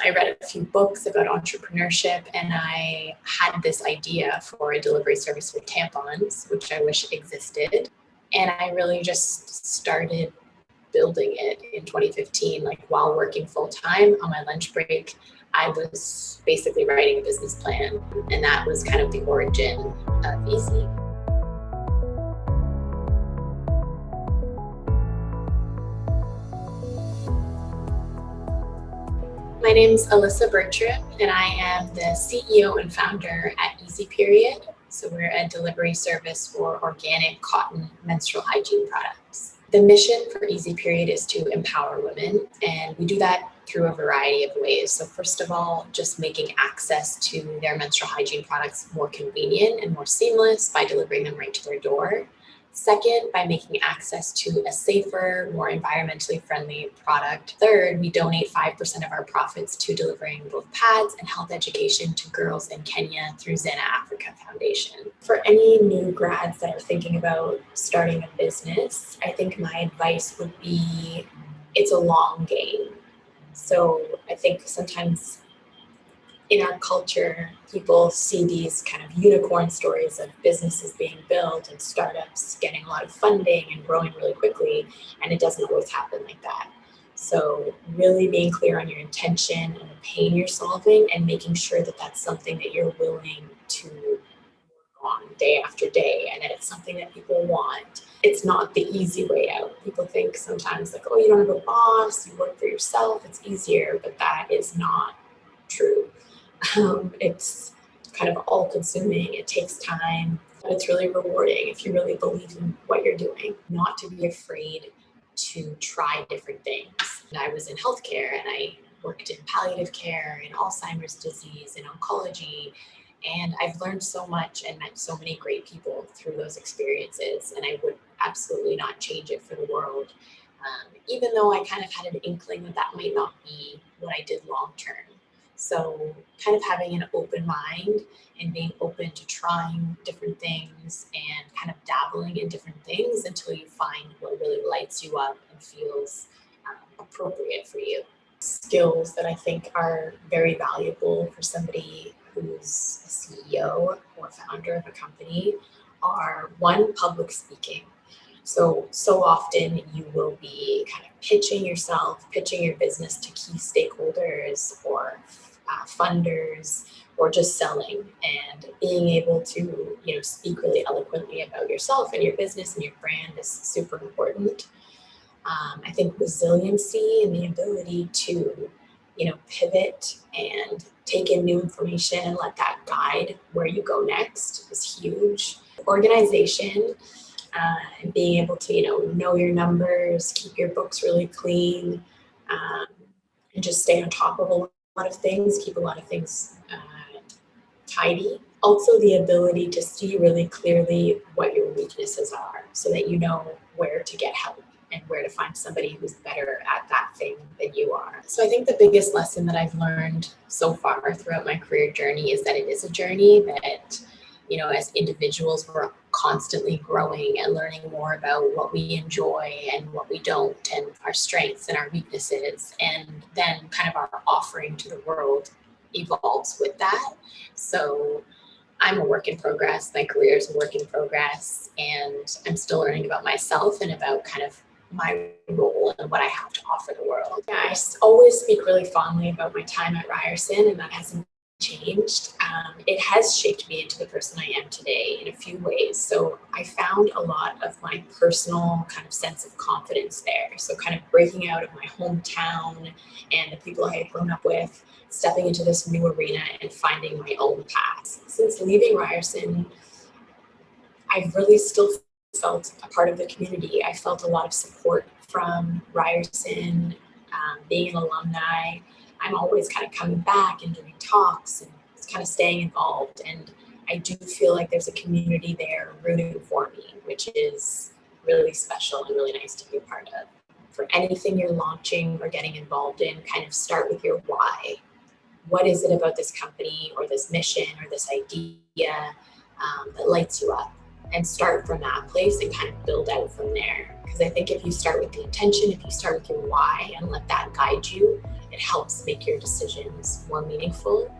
I read a few books about entrepreneurship, and I had this idea for a delivery service for tampons, which I wish existed. And I really just started building it in 2015, like while working full time on my lunch break. I was basically writing a business plan, and that was kind of the origin of Easy. My name's Alyssa Bertram, and I am the CEO and founder at Easy Period. So we're a delivery service for organic cotton menstrual hygiene products. The mission for Easy Period is to empower women, and we do that through a variety of ways. So first of all, just making access to their menstrual hygiene products more convenient and more seamless by delivering them right to their door. Second, by making access to a safer, more environmentally friendly product. Third, we donate 5% of our profits to delivering both pads and health education to girls in Kenya through Zena Africa Foundation. For any new grads that are thinking about starting a business, I think my advice would be it's a long game. So I think sometimes in our culture, people see these kind of unicorn stories of businesses being built and startups getting a lot of funding and growing really quickly, and it doesn't always happen like that. So really being clear on your intention and the pain you're solving, and making sure that that's something that you're willing to work on day after day, and that it's something that people want. It's not the easy way out. People think sometimes like, oh, you don't have a boss, you work for yourself, it's easier, but that is not true. It's kind of all consuming. It takes time, but it's really rewarding if you really believe in what you're doing. Not to be afraid to try different things. And I was in healthcare, and I worked in palliative care, in Alzheimer's disease, in oncology, and I've learned so much and met so many great people through those experiences, and I would absolutely not change it for the world. Even though I kind of had an inkling that that might not be what I did long term. So kind of having an open mind and being open to trying different things and kind of dabbling in different things until you find what really lights you up and feels appropriate for you. Skills that I think are very valuable for somebody who's a CEO or founder of a company are, one, public speaking. So often you will be kind of pitching yourself, pitching your business to key stakeholders or funders, or just selling, and being able to, speak really eloquently about yourself and your business and your brand is super important. I think resiliency and the ability to, pivot and take in new information and let that guide where you go next is huge. Organization, and being able to, know your numbers, keep your books really clean, and just stay on top of a lot of things, keep a lot of things tidy. Also, the ability to see really clearly what your weaknesses are so that you know where to get help and where to find somebody who's better at that thing than you are. So I think the biggest lesson that I've learned so far throughout my career journey is that it is a journey that, as individuals, we're constantly growing and learning more about what we enjoy and what we don't, and our strengths and our weaknesses. And then kind of our offering to the world evolves with that. So I'm a work in progress. My career is a work in progress, and I'm still learning about myself and about kind of my role and what I have to offer the world. Yeah, I always speak really fondly about my time at Ryerson, and that hasn't changed. It has shaped me into the person I am today in a few ways. So I found a lot of my personal kind of sense of confidence there. So kind of breaking out of my hometown and the people I had grown up with, stepping into this new arena and finding my own path. Since leaving Ryerson, I've really still felt a part of the community. I felt a lot of support from Ryerson, being an alumni. I'm always kind of coming back and doing talks and kind of staying involved. And I do feel like there's a community there rooting for me, which is really special and really nice to be a part of. For anything you're launching or getting involved in, kind of start with your why. What is it about this company or this mission or this idea that lights you up? and start from that place and kind of build out from there. Because I think if you start with the intention, if you start with your why and let that guide you, it helps make your decisions more meaningful.